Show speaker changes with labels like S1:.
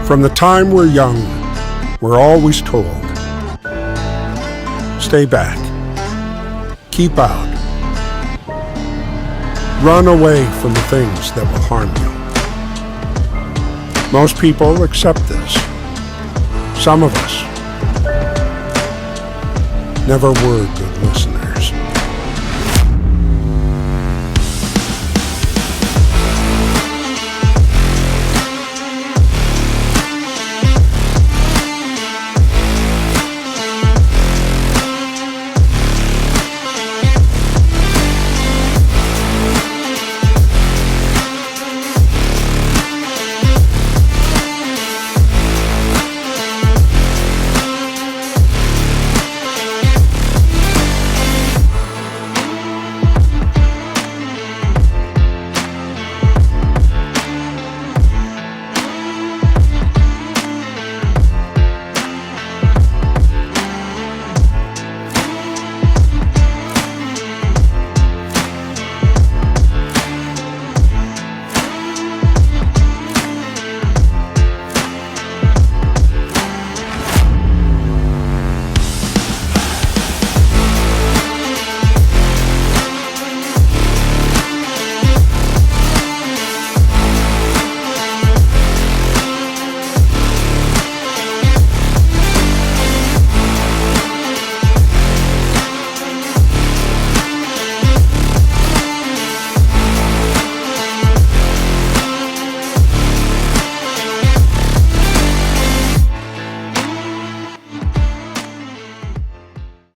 S1: From the time we're young, we're always told, stay back, keep out, run away from the things that will harm you. Most people accept this. Some of us never were good listeners.